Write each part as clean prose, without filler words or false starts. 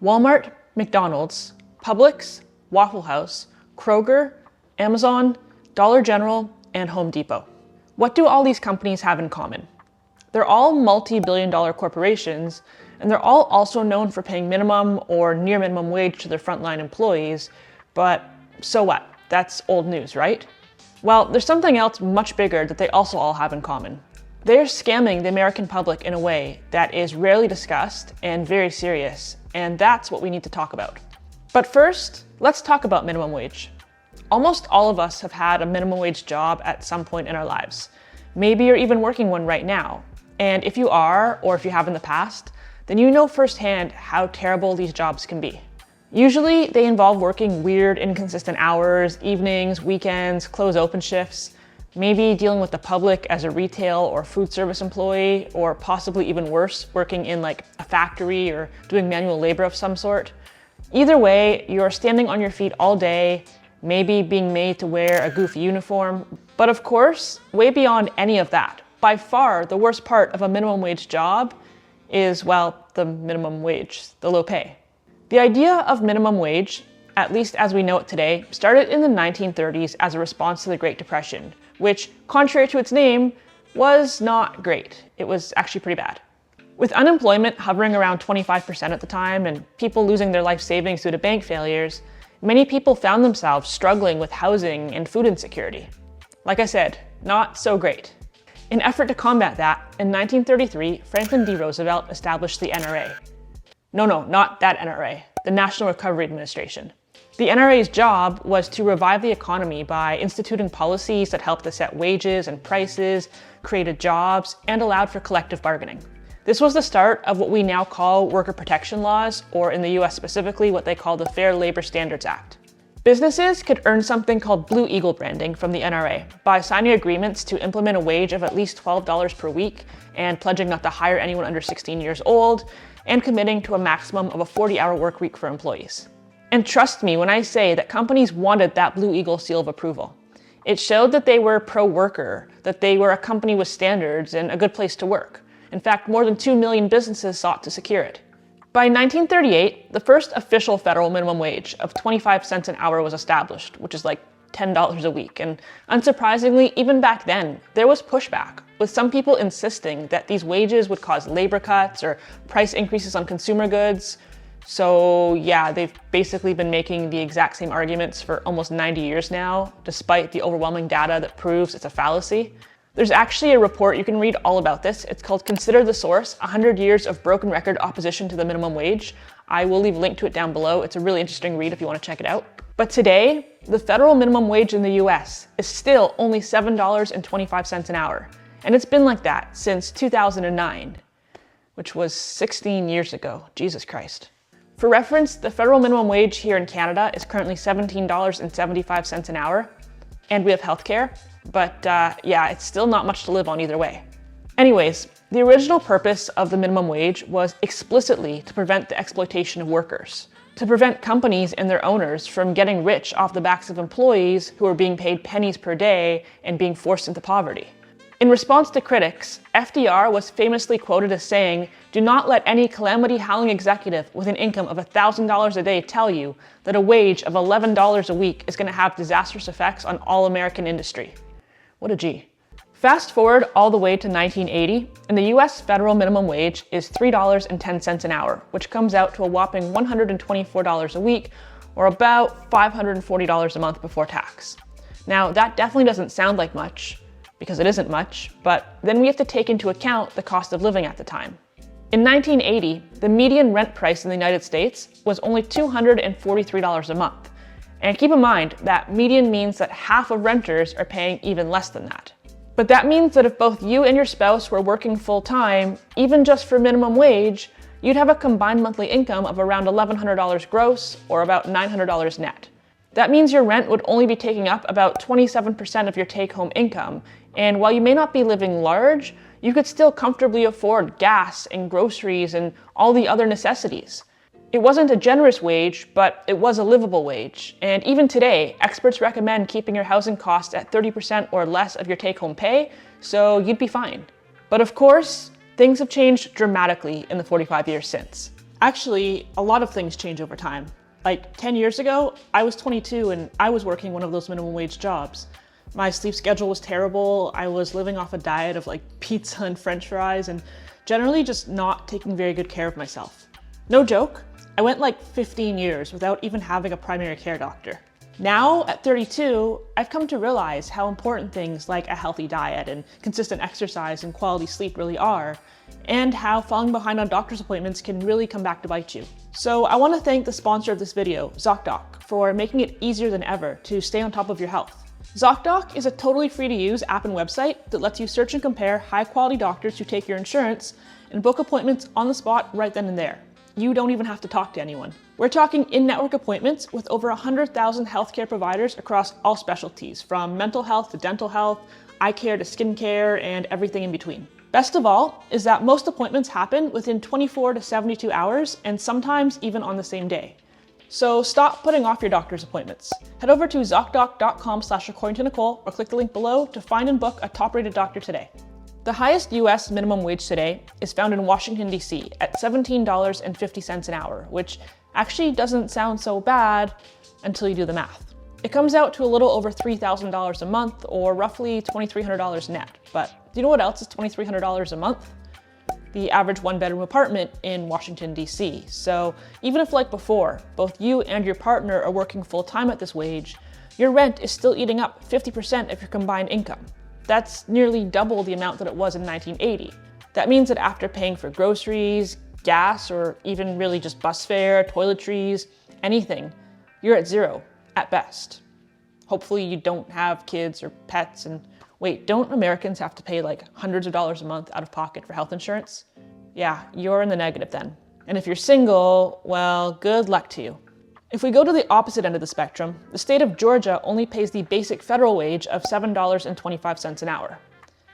Walmart, McDonald's, Publix, Waffle House, Kroger, Amazon, Dollar General, and Home Depot. What do all these companies have in common? They're all multi-billion-dollar corporations, and they're all also known for paying minimum or near minimum wage to their frontline employees, but so what? That's old news, right? Well, there's something else much bigger that they also all have in common. They're scamming the American public in a way that is rarely discussed and very serious, and that's what we need to talk about. But first, let's talk about minimum wage. Almost all of us have had a minimum wage job at some point in our lives. Maybe you're even working one right now. And if you are, or if you have in the past, then you know firsthand how terrible these jobs can be. Usually they involve working weird, inconsistent hours, evenings, weekends, close open shifts, maybe dealing with the public as a retail or food service employee, or possibly even worse, working in like a factory or doing manual labor of some sort. Either way, you're standing on your feet all day, maybe being made to wear a goofy uniform. But of course, way beyond any of that, by far the worst part of a minimum wage job is, well, the minimum wage, the low pay. The idea of minimum wage, at least as we know it today, started in the 1930s as a response to the Great Depression, which, contrary to its name, was not great. It was actually pretty bad. With unemployment hovering around 25% at the time and people losing their life savings due to bank failures, many people found themselves struggling with housing and food insecurity. Like I said, not so great. In an effort to combat that, in 1933, Franklin D. Roosevelt established the NRA. No, not that NRA, the National Recovery Administration. The NRA's job was to revive the economy by instituting policies that helped to set wages and prices, created jobs, and allowed for collective bargaining. This was the start of what we now call worker protection laws, or in the US specifically, what they call the Fair Labor Standards Act. Businesses could earn something called Blue Eagle branding from the NRA by signing agreements to implement a wage of at least $12 per week and pledging not to hire anyone under 16 years old and committing to a maximum of a 40-hour work week for employees. And trust me when I say that companies wanted that Blue Eagle seal of approval. It showed that they were pro-worker, that they were a company with standards and a good place to work. In fact, more than 2 million businesses sought to secure it. By 1938, the first official federal minimum wage of 25 cents an hour was established, which is like $10 a week. And unsurprisingly, even back then, there was pushback, with some people insisting that these wages would cause labor cuts or price increases on consumer goods. So yeah, they've basically been making the exact same arguments for almost 90 years now, despite the overwhelming data that proves it's a fallacy. There's actually a report, you can read all about this. It's called Consider the Source, 100 Years of Broken Record Opposition to the Minimum Wage. I will leave a link to it down below. It's a really interesting read if you want to check it out. But today, the federal minimum wage in the US is still only $7.25 an hour. And it's been like that since 2009, which was 16 years ago. Jesus Christ. For reference, the federal minimum wage here in Canada is currently $17.75 an hour. And we have healthcare. But yeah, it's still not much to live on either way. Anyways, the original purpose of the minimum wage was explicitly to prevent the exploitation of workers, to prevent companies and their owners from getting rich off the backs of employees who are being paid pennies per day and being forced into poverty. In response to critics, FDR was famously quoted as saying, "Do not let any calamity-howling executive with an income of $1,000 a day tell you that a wage of $11 a week is going to have disastrous effects on all American industry." What a G. Fast forward all the way to 1980, and the US federal minimum wage is $3.10 an hour, which comes out to a whopping $124 a week, or about $540 a month before tax. Now, that definitely doesn't sound like much, because it isn't much, but then we have to take into account the cost of living at the time. In 1980, the median rent price in the United States was only $243 a month. And keep in mind that median means that half of renters are paying even less than that. But that means that if both you and your spouse were working full-time, even just for minimum wage, you'd have a combined monthly income of around $1,100 gross, or about $900 net. That means your rent would only be taking up about 27% of your take-home income, and while you may not be living large, you could still comfortably afford gas and groceries and all the other necessities. It wasn't a generous wage, but it was a livable wage. And even today, experts recommend keeping your housing costs at 30% or less of your take-home pay, so you'd be fine. But of course, things have changed dramatically in the 45 years since. Actually, a lot of things change over time. Like 10 years ago, I was 22 and I was working one of those minimum wage jobs. My sleep schedule was terrible. I was living off a diet of like pizza and french fries and generally just not taking very good care of myself. No joke, I went like 15 years without even having a primary care doctor. Now, at 32, I've come to realize how important things like a healthy diet and consistent exercise and quality sleep really are, and how falling behind on doctor's appointments can really come back to bite you. So I want to thank the sponsor of this video, ZocDoc, for making it easier than ever to stay on top of your health. ZocDoc is a totally free to use app and website that lets you search and compare high quality doctors who take your insurance and book appointments on the spot right then and there. You don't even have to talk to anyone. We're talking in-network appointments with over 100,000 healthcare providers across all specialties, from mental health to dental health, eye care to skin care, and everything in between. Best of all is that most appointments happen within 24 to 72 hours, and sometimes even on the same day. So stop putting off your doctor's appointments. Head over to ZocDoc.com/accordingtoNicole or click the link below to find and book a top-rated doctor today. The highest US minimum wage today is found in Washington, D.C. at $17.50 an hour, which actually doesn't sound so bad until you do the math. It comes out to a little over $3,000 a month, or roughly $2,300 net. But do you know what else is $2,300 a month? The average one-bedroom apartment in Washington, D.C. So even if, like before, both you and your partner are working full-time at this wage, your rent is still eating up 50% of your combined income. That's nearly double the amount that it was in 1980. That means that after paying for groceries, gas, or even really just bus fare, toiletries, anything, you're at zero, at best. Hopefully you don't have kids or pets, and wait, don't Americans have to pay like hundreds of dollars a month out of pocket for health insurance? Yeah, you're in the negative then. And if you're single, well, good luck to you. If we go to the opposite end of the spectrum, the state of Georgia only pays the basic federal wage of $7.25 an hour.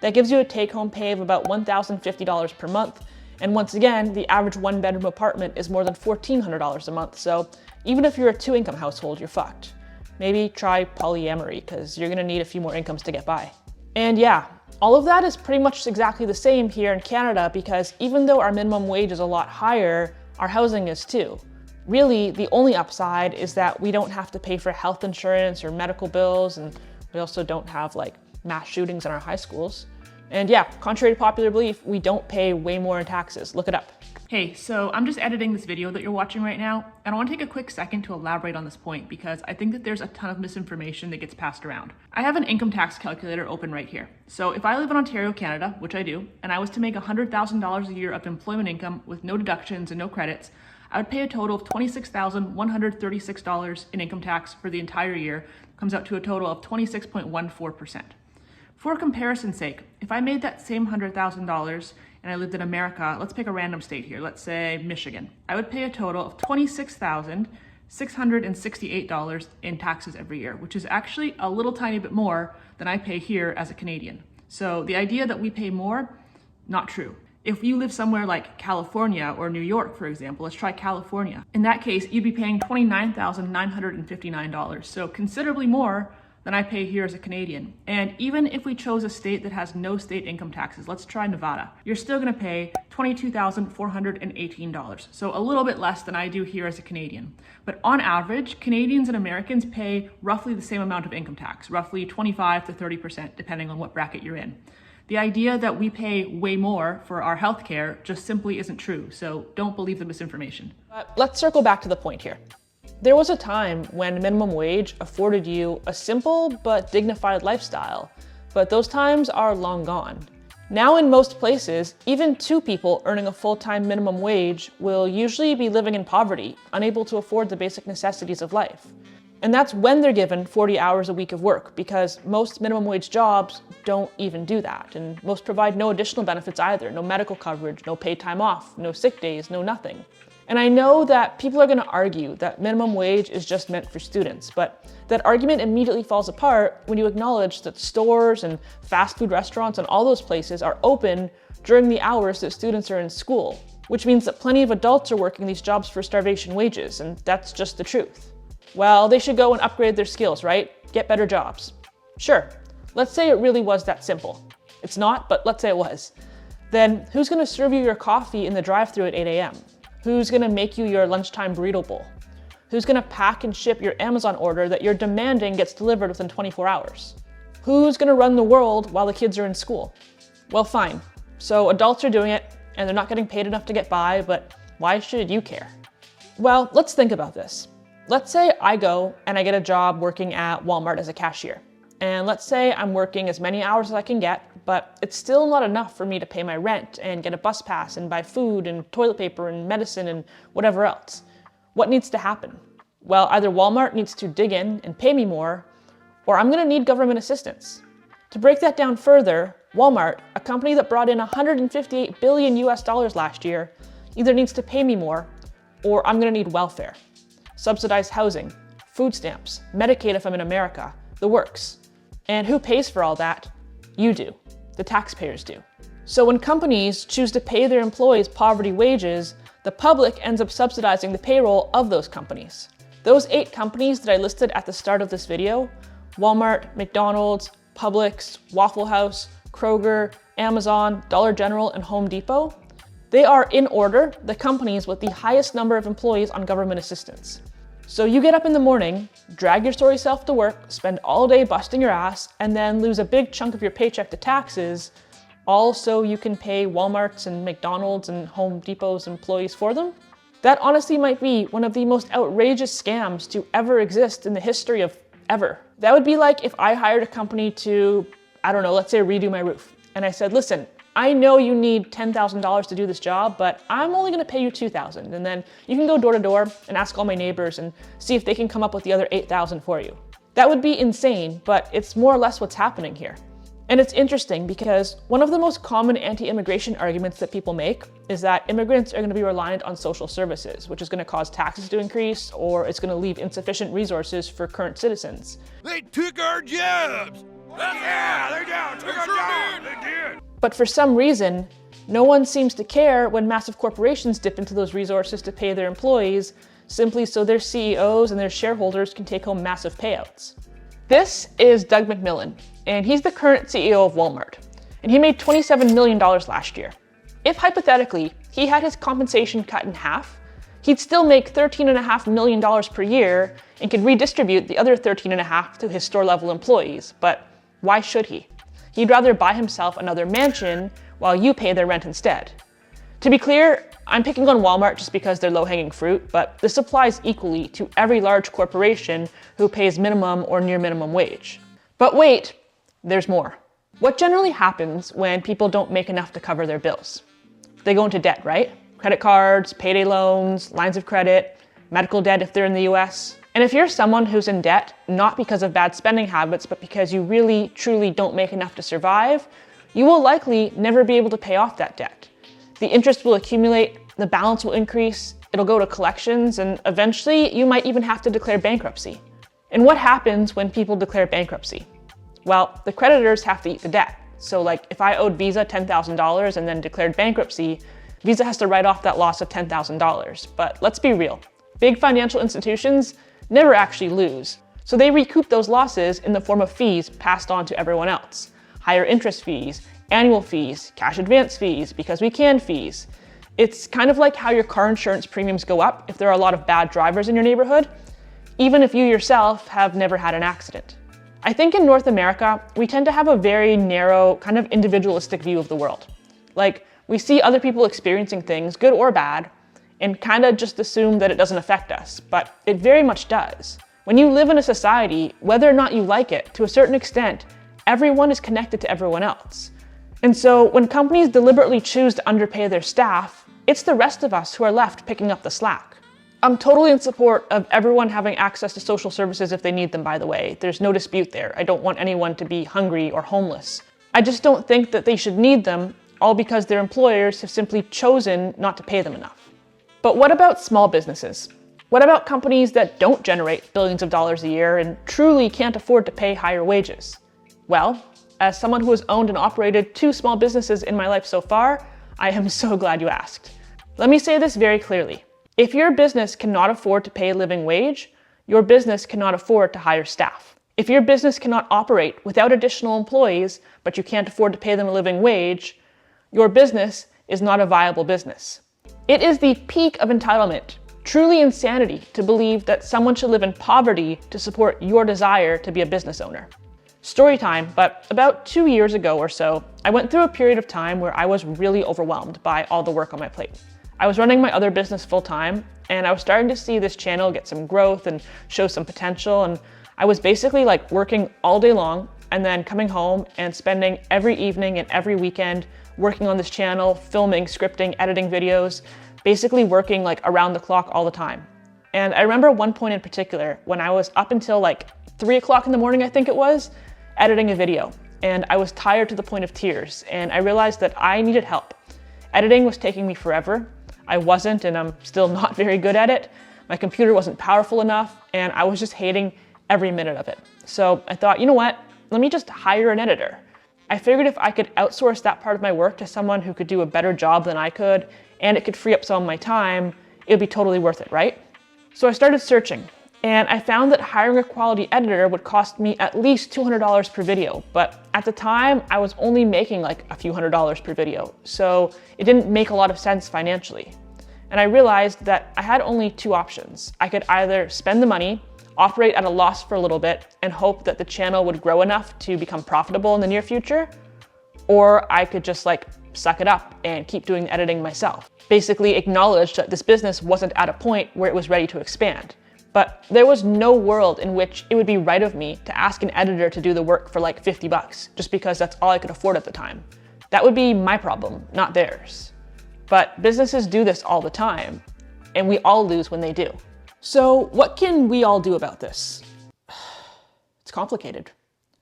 That gives you a take-home pay of about $1,050 per month, and once again, the average one-bedroom apartment is more than $1,400 a month, so even if you're a two-income household, you're fucked. Maybe try polyamory, because you're gonna need a few more incomes to get by. And yeah, all of that is pretty much exactly the same here in Canada, because even though our minimum wage is a lot higher, our housing is too. Really, the only upside is that we don't have to pay for health insurance or medical bills, and we also don't have like mass shootings in our high schools. And yeah, contrary to popular belief, we don't pay way more in taxes. Look it up. Hey, so I'm just editing this video that you're watching right now, and I want to take a quick second to elaborate on this point because I think that there's a ton of misinformation that gets passed around. I have an income tax calculator open right here. So if I live in Ontario, Canada, which I do, and I was to make $100,000 a year of employment income with no deductions and no credits, I would pay a total of $26,136 in income tax for the entire year. Comes out to a total of 26.14%. For comparison's sake, if I made that same $100,000 and I lived in America, let's pick a random state here, let's say Michigan, I would pay a total of $26,668 in taxes every year, which is actually a little tiny bit more than I pay here as a Canadian. So the idea that we pay more, not true. If you live somewhere like California or New York, for example, let's try California. In that case, you'd be paying $29,959, so considerably more than I pay here as a Canadian. And even if we chose a state that has no state income taxes, let's try Nevada, you're still gonna pay $22,418, so a little bit less than I do here as a Canadian. But on average, Canadians and Americans pay roughly the same amount of income tax, roughly 25 to 30%, depending on what bracket you're in. The idea that we pay way more for our healthcare just simply isn't true, so don't believe the misinformation. But let's circle back to the point here. There was a time when minimum wage afforded you a simple but dignified lifestyle, but those times are long gone. Now in most places, even two people earning a full-time minimum wage will usually be living in poverty, unable to afford the basic necessities of life. And that's when they're given 40 hours a week of work, because most minimum wage jobs don't even do that, and most provide no additional benefits either, no medical coverage, no paid time off, no sick days, no nothing. And I know that people are going to argue that minimum wage is just meant for students, but that argument immediately falls apart when you acknowledge that stores and fast food restaurants and all those places are open during the hours that students are in school, which means that plenty of adults are working these jobs for starvation wages, and that's just the truth. Well, they should go and upgrade their skills, right? Get better jobs. Sure, let's say it really was that simple. It's not, but let's say it was. Then who's going to serve you your coffee in the drive-thru at 8 a.m.? Who's gonna make you your lunchtime burrito bowl? Who's gonna pack and ship your Amazon order that you're demanding gets delivered within 24 hours? Who's gonna run the world while the kids are in school? Well, fine. So adults are doing it and they're not getting paid enough to get by, but why should you care? Well, let's think about this. Let's say I go and I get a job working at Walmart as a cashier. And let's say I'm working as many hours as I can get, but it's still not enough for me to pay my rent and get a bus pass and buy food and toilet paper and medicine and whatever else. What needs to happen? Well, either Walmart needs to dig in and pay me more, or I'm gonna need government assistance. To break that down further, Walmart, a company that brought in $158 billion last year, either needs to pay me more, or I'm gonna need welfare. Subsidized housing, food stamps, Medicaid if I'm in America, the works. And who pays for all that? You do. The taxpayers do. So when companies choose to pay their employees poverty wages, the public ends up subsidizing the payroll of those companies. Those 8 companies that I listed at the start of this video, Walmart, McDonald's, Publix, Waffle House, Kroger, Amazon, Dollar General, and Home Depot, they are, in order, the companies with the highest number of employees on government assistance. So you get up in the morning, drag your sorry self to work, spend all day busting your ass, and then lose a big chunk of your paycheck to taxes, all so you can pay Walmart's and McDonald's and Home Depot's employees for them? That honestly might be one of the most outrageous scams to ever exist in the history of ever. That would be like if I hired a company to, I don't know, let's say redo my roof. And I said, listen, I know you need $10,000 to do this job, but I'm only gonna pay you $2,000. And then you can go door to door and ask all my neighbors and see if they can come up with the other $8,000 for you. That would be insane, but it's more or less what's happening here. And it's interesting because one of the most common anti-immigration arguments that people make is that immigrants are gonna be reliant on social services, which is gonna cause taxes to increase, or it's gonna leave insufficient resources for current citizens. They took our jobs! Yeah, they took our jobs! They did! But for some reason, no one seems to care when massive corporations dip into those resources to pay their employees, simply so their CEOs and their shareholders can take home massive payouts. This is Doug McMillon, and he's the current CEO of Walmart, and he made $27 million last year. If hypothetically, he had his compensation cut in half, he'd still make $13.5 million per year and could redistribute the other $13.5 to his store-level employees, but why should he? He'd rather buy himself another mansion while you pay their rent instead. To be clear, I'm picking on Walmart just because they're low-hanging fruit, but this applies equally to every large corporation who pays minimum or near minimum wage. But wait, there's more. What generally happens when people don't make enough to cover their bills? They go into debt, right? Credit cards, payday loans, lines of credit, medical debt if they're in the US. And if you're someone who's in debt, not because of bad spending habits, but because you really, truly don't make enough to survive, you will likely never be able to pay off that debt. The interest will accumulate, the balance will increase, it'll go to collections, and eventually you might even have to declare bankruptcy. And what happens when people declare bankruptcy? Well, the creditors have to eat the debt. So like if I owed Visa $10,000 and then declared bankruptcy, Visa has to write off that loss of $10,000. But let's be real, big financial institutions never actually lose. So they recoup those losses in the form of fees passed on to everyone else. Higher interest fees, annual fees, cash advance fees, because we can fees. It's kind of like how your car insurance premiums go up if there are a lot of bad drivers in your neighborhood, even if you yourself have never had an accident. I think in North America, we tend to have a very narrow, kind of individualistic view of the world. Like, we see other people experiencing things, good or bad, and kind of just assume that it doesn't affect us, but it very much does. When you live in a society, whether or not you like it, to a certain extent, everyone is connected to everyone else. And so when companies deliberately choose to underpay their staff, it's the rest of us who are left picking up the slack. I'm totally in support of everyone having access to social services if they need them, by the way. There's no dispute there. I don't want anyone to be hungry or homeless. I just don't think that they should need them, all because their employers have simply chosen not to pay them enough. But what about small businesses? What about companies that don't generate billions of dollars a year and truly can't afford to pay higher wages? Well, as someone who has owned and operated 2 small businesses in my life so far, I am so glad you asked. Let me say this very clearly. If your business cannot afford to pay a living wage, your business cannot afford to hire staff. If your business cannot operate without additional employees, but you can't afford to pay them a living wage, your business is not a viable business. It is the peak of entitlement, truly insanity to believe that someone should live in poverty to support your desire to be a business owner. Story time, but about 2 years ago or so, I went through a period of time where I was really overwhelmed by all the work on my plate. I was running my other business full time, and I was starting to see this channel get some growth and show some potential, and I was basically like working all day long and then coming home and spending every evening and every weekend working on this channel, filming, scripting, editing videos, basically working like around the clock all the time. And I remember one point in particular when I was up until like 3 o'clock in the morning, I think it was, editing a video. And I was tired to the point of tears, and I realized that I needed help. Editing was taking me forever. I wasn't, and I'm still not very good at it. My computer wasn't powerful enough, and I was just hating every minute of it. So I thought, you know what? Let me just hire an editor. I figured if I could outsource that part of my work to someone who could do a better job than I could, and it could free up some of my time, it would be totally worth it, right? So I started searching, and I found that hiring a quality editor would cost me at least $200 per video. But at the time, I was only making like a few $100s per video, so it didn't make a lot of sense financially. And I realized that I had only two options. I could either spend the money, operate at a loss for a little bit, and hope that the channel would grow enough to become profitable in the near future, or I could just like suck it up and keep doing the editing myself. Basically acknowledge that this business wasn't at a point where it was ready to expand. But there was no world in which it would be right of me to ask an editor to do the work for like 50 bucks, just because that's all I could afford at the time. That would be my problem, not theirs. But businesses do this all the time, and we all lose when they do. So what can we all do about this? It's complicated.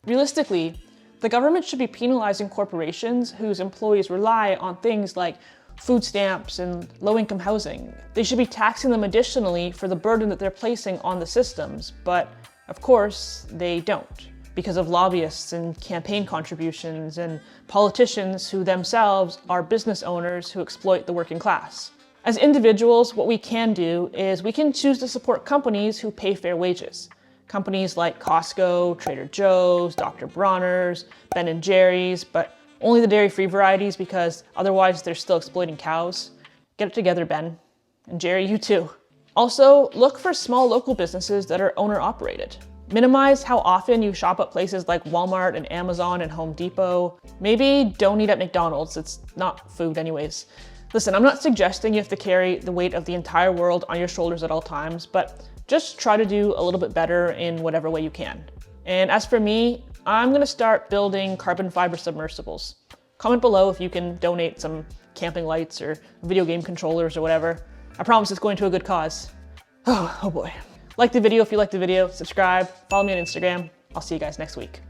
Realistically, the government should be penalizing corporations whose employees rely on things like food stamps and low-income housing. They should be taxing them additionally for the burden that they're placing on the systems, but of course they don't, because of lobbyists and campaign contributions and politicians who themselves are business owners who exploit the working class. As individuals, what we can do is we can choose to support companies who pay fair wages. Companies like Costco, Trader Joe's, Dr. Bronner's, Ben & Jerry's, but only the dairy-free varieties because otherwise they're still exploiting cows. Get it together, Ben. And Jerry, you too. Also, look for small local businesses that are owner-operated. Minimize how often you shop at places like Walmart and Amazon and Home Depot. Maybe don't eat at McDonald's, it's not food anyways. Listen, I'm not suggesting you have to carry the weight of the entire world on your shoulders at all times, but just try to do a little bit better in whatever way you can. And as for me, I'm gonna start building carbon fiber submersibles. Comment below if you can donate some camping lights or video game controllers or whatever. I promise it's going to a good cause. Oh boy. Like the video if you liked the video, subscribe, follow me on Instagram. I'll see you guys next week.